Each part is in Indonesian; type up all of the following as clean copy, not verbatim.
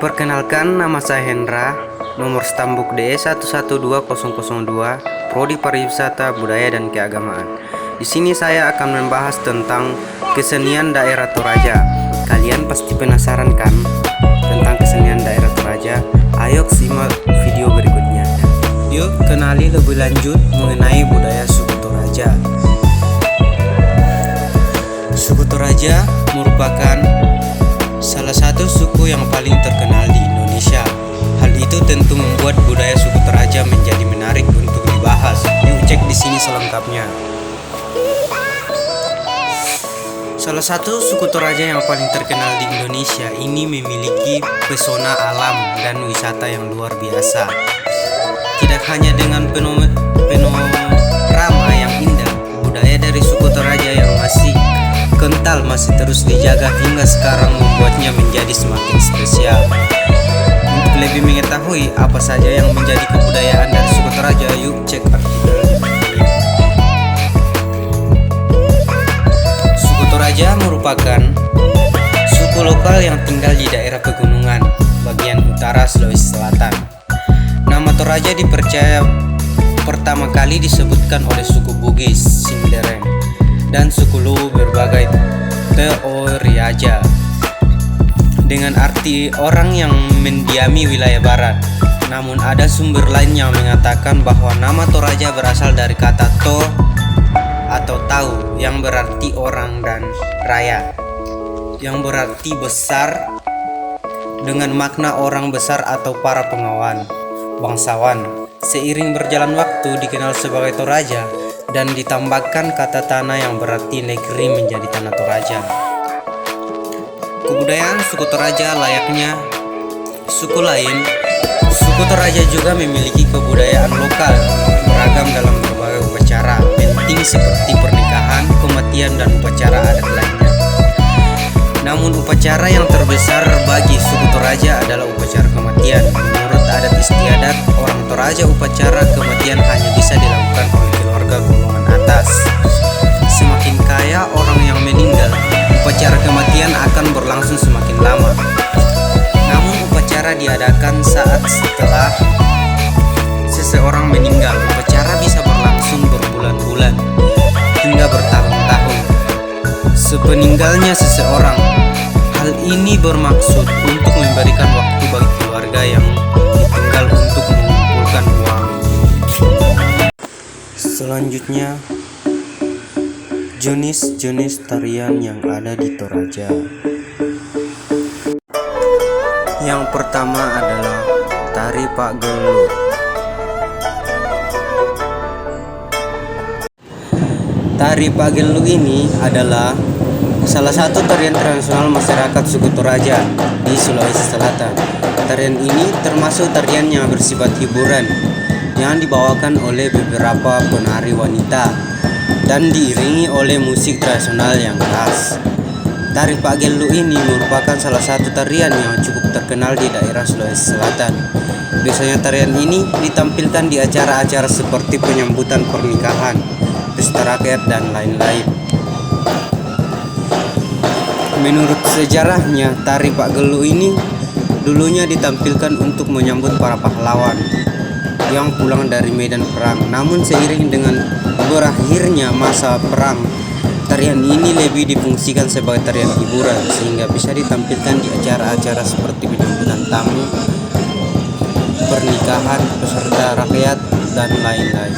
Perkenalkan, nama saya Hendra, nomor stambuk DE 112002, Prodi Pariwisata, Budaya dan Keagamaan. Di sini saya akan membahas tentang kesenian daerah Toraja. Kalian pasti penasaran kan tentang kesenian daerah Toraja? Ayo simak video berikutnya. Yuk kenali lebih lanjut mengenai budaya suku Toraja. Suku Toraja merupakan salah satu suku yang paling terkenal di Indonesia. Hal itu tentu membuat budaya suku Toraja menjadi menarik untuk dibahas. Yuk cek di sini selengkapnya. Salah satu suku Toraja yang paling terkenal di Indonesia ini memiliki pesona alam dan wisata yang luar biasa. Tidak hanya dengan panorama yang indah, budaya dari suku Toraja yang masih kental masih terus dijaga hingga sekarang membuatnya menjadi semakin spesial. Untuk lebih mengetahui apa saja yang menjadi kebudayaan dari suku Toraja, yuk cek artikel. Suku Toraja merupakan suku lokal yang tinggal di daerah pegunungan bagian utara Sulawesi Selatan. Nama Toraja dipercaya pertama kali disebutkan oleh suku Bugis, Singdereng, dan suku Luwu berbagai teoriaja dengan arti orang yang mendiami wilayah barat. Namun ada sumber lain yang mengatakan bahwa nama Toraja berasal dari kata to atau tahu yang berarti orang dan raya yang berarti besar dengan makna orang besar atau para pengawan bangsawan. Seiring berjalan waktu dikenal sebagai Toraja dan ditambahkan kata tanah yang berarti negeri menjadi tanah Toraja. Kebudayaan suku Toraja layaknya suku lain, suku Toraja juga memiliki kebudayaan lokal beragam dalam berbagai upacara penting seperti pernikahan, kematian, dan upacara adat lainnya. Namun upacara yang terbesar bagi suku Toraja adalah upacara kematian. Menurut adat istiadat orang Toraja, upacara kematian hanya bisa dilakukan oleh keluarga golongan atas. Semakin kaya orang yang meninggal, upacara kematian akan berlangsung semakin lama. Namun upacara diadakan saat setelah seseorang meninggal. Upacara bisa berlangsung berbulan-bulan hingga bertahun-tahun sepeninggalnya seseorang. Hal ini bermaksud untuk memberikan waktu bagi keluarga yang ditinggal untuk mengumpulkan uang. Selanjutnya, jenis-jenis tarian yang ada di Toraja. Yang pertama adalah tari Pak Gelut. Tari Pak Gelut ini adalah salah satu tarian tradisional masyarakat suku Toraja di Sulawesi Selatan. Tarian ini termasuk tarian yang bersifat hiburan yang dibawakan oleh beberapa penari wanita dan diiringi oleh musik tradisional yang khas. Tari Pak Gelut ini merupakan salah satu tarian yang cukup terkenal di daerah Sulawesi Selatan. Biasanya tarian ini ditampilkan di acara-acara seperti penyambutan pernikahan, pesta rakyat, dan lain-lain. Menurut sejarahnya, tari Pak Gelut ini dulunya ditampilkan untuk menyambut para pahlawan yang pulang dari medan perang. Namun seiring dengan berakhirnya masa perang, tarian ini lebih difungsikan sebagai tarian hiburan sehingga bisa ditampilkan di acara-acara seperti penyambutan tamu, pernikahan, peserta rakyat, dan lain-lain.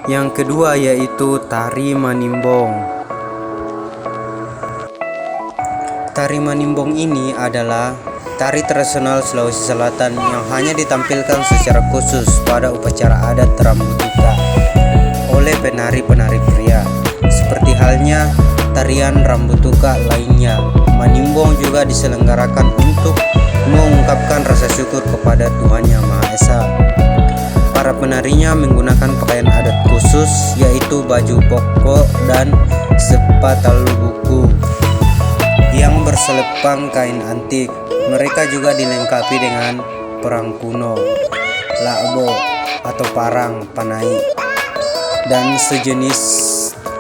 Yang kedua yaitu tari Manimbong. Tari Manimbong ini adalah tari tradisional Sulawesi Selatan yang hanya ditampilkan secara khusus pada upacara adat Rambutuka oleh penari-penari pria. Seperti halnya tarian Rambutuka lainnya, Manimbong juga diselenggarakan untuk mengungkapkan rasa syukur kepada Tuhan Yang Maha Esa. Para penarinya menggunakan pakaian adat khusus yaitu baju pokok dan sepatal buku yang berselepang kain antik. Mereka juga dilengkapi dengan perang kuno, lakbo atau parang panai, dan sejenis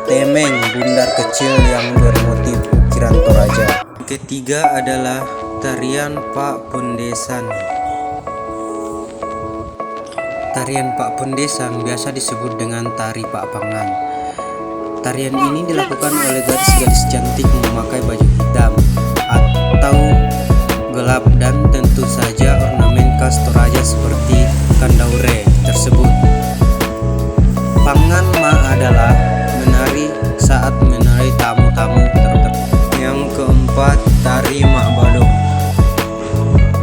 temeng bundar kecil yang bermotif ukiran Toraja. Ketiga adalah Tarian Pak Pundesan. Tarian Pak Pundesan biasa disebut dengan tari Pak Pangan. Tarian ini dilakukan oleh gadis-gadis cantik memakai baju hitam atau gelap dan tentu saja ornamen khas Toraja seperti kandaure tersebut. Pangan ma adalah menari saat menari tamu-tamu tertentu. Yang keempat, tari Mak Badong.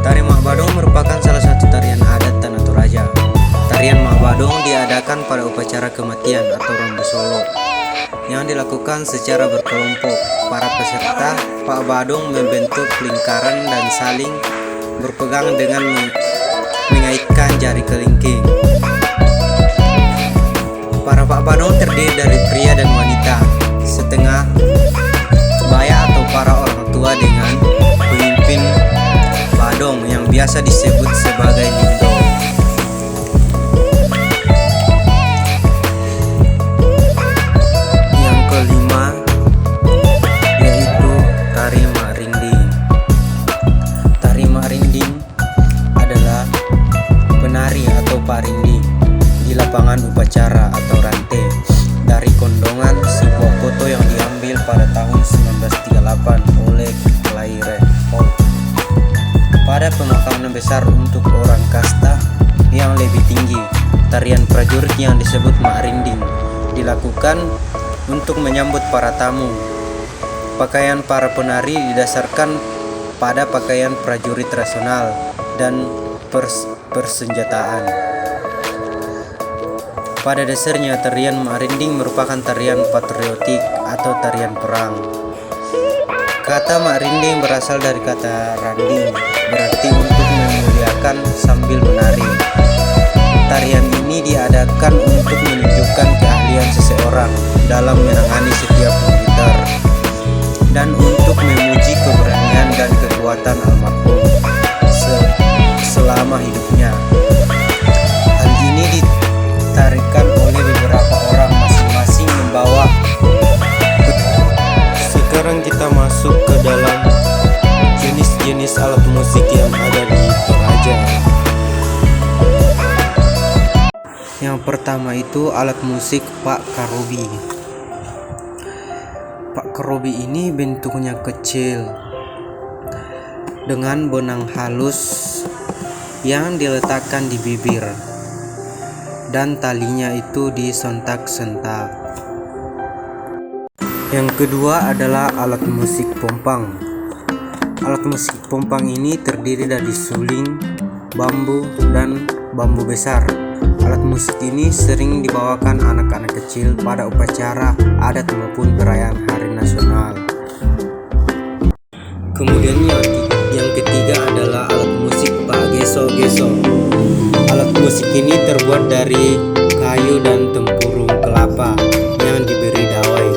Tari Mak Badong merupakan salah satu tarian adat tanah Toraja. Tarian Mak Badong diadakan pada upacara kematian atau rambu solo yang dilakukan secara berkelompok. Para peserta Pak Badong membentuk lingkaran dan saling berpegang dengan mengaitkan jari kelingking. Para Pak Badong terdiri dari pria dan wanita, setengah baya atau para orang tua dengan pemimpin Badong yang biasa disebut sebagai lindo. Yang kelima yaitu tari Mak Rinding. Tari Mak Rinding adalah penari atau Pak Rinding di lapangan upacara atau rantai dari kondongan, sebuah foto yang diambil pada tahun 1938 oleh Claire Hall pada pemakaman besar untuk orang kasta yang lebih tinggi. Tarian prajurit yang disebut Mak Rinding dilakukan untuk menyambut para tamu. Pakaian para penari didasarkan pada pakaian prajurit rasional dan persenjataan. Pada dasarnya, tarian Mak Rinding merupakan tarian patriotik atau tarian perang. Kata Mak Rinding berasal dari kata randing, berarti untuk memuliakan sambil menari. Tarian ini diadakan untuk menunjukkan keahlian seseorang dalam menangani setiap gitar dan untuk memuji keberanian dan kekuatan almarhum selama hidupnya. Hal ini ditarikan oleh beberapa orang, masing-masing membawa. Sekarang kita masuk ke dalam jenis-jenis alat musik yang ada di Toraja. Yang pertama itu alat musik Pak Karobi. Pak Karobi ini bentuknya kecil dengan benang halus yang diletakkan di bibir dan talinya itu disentak-sentak. Yang kedua adalah alat musik pompang. Alat musik pompang ini terdiri dari suling, bambu, dan bambu besar. Alat musik ini sering dibawakan anak-anak kecil pada upacara adat maupun perayaan hari nasional. Kemudian yang ketiga adalah alat musik Pak Geso-Geso. Alat musik ini terbuat dari kayu dan tempurung kelapa yang diberi dawai.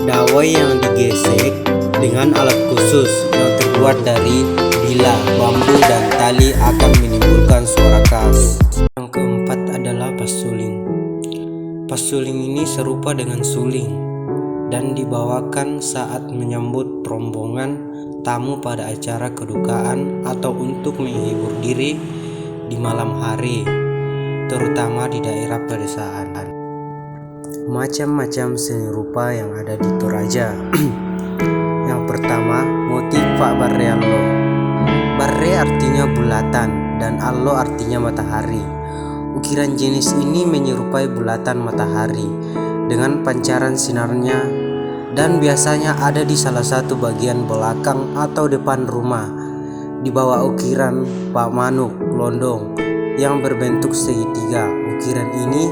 Dawai yang digesek dengan alat khusus yang terbuat dari bila, bambu, dan tali akan menimbulkan suara khas. Yang keempat adalah pasuling. Pasuling ini serupa dengan suling dan dibawakan saat menyambut rombongan tamu pada acara kedukaan atau untuk menghibur diri di malam hari, terutama di daerah pedesaan. Macam-macam seni rupa yang ada di Toraja. Yang pertama, motif Pak Barre Allo. Barre artinya bulatan dan Allo artinya matahari. Ukiran jenis ini menyerupai bulatan matahari dengan pancaran sinarnya dan biasanya ada di salah satu bagian belakang atau depan rumah. Di bawah ukiran Pak Manuk Londong yang berbentuk segitiga. Ukiran ini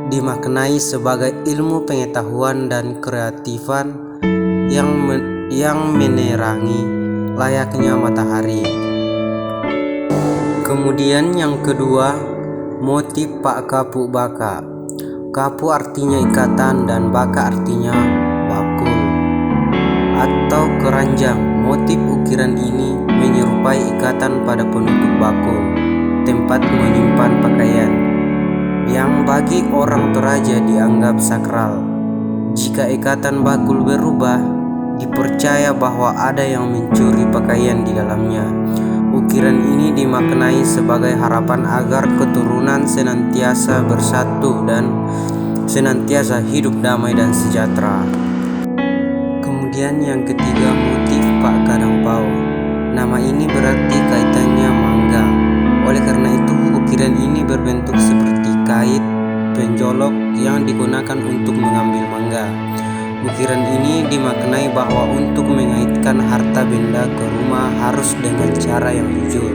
dimaknai sebagai ilmu pengetahuan dan kreatifan yang menerangi layaknya matahari. Kemudian yang kedua, motif Pak Kapu Baka. Kapu artinya ikatan dan baka artinya bakul atau keranjang. Motif ukiran ini menyerupai ikatan pada penutup bakul, tempat menyimpan pakaian, yang bagi orang Toraja dianggap sakral. Jika ikatan bakul berubah, dipercaya bahwa ada yang mencuri pakaian di dalamnya. Ukiran ini dimaknai sebagai harapan agar keturunan senantiasa bersatu dan senantiasa hidup damai dan sejahtera. Kemudian yang ketiga, motif Pak Kadampau. Nama ini berarti kaitannya mangga. Oleh karena itu, ukiran ini berbentuk seperti kait penjolok yang digunakan untuk mengambil mangga. Ukiran ini dimaknai bahwa untuk mengaitkan harta benda ke rumah harus dengan cara yang jujur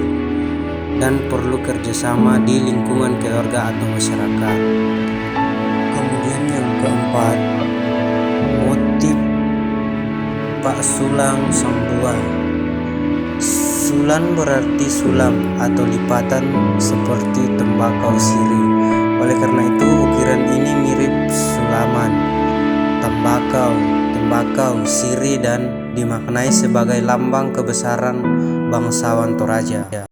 dan perlu kerjasama di lingkungan keluarga atau masyarakat. Kemudian yang keempat, motif Pak Sulang Sang Buah. Sulan berarti sulam atau lipatan seperti tembakau sirih. Oleh karena itu, ukiran ini mirip sulaman, tembakau, sirih dan dimaknai sebagai lambang kebesaran bangsawan Toraja.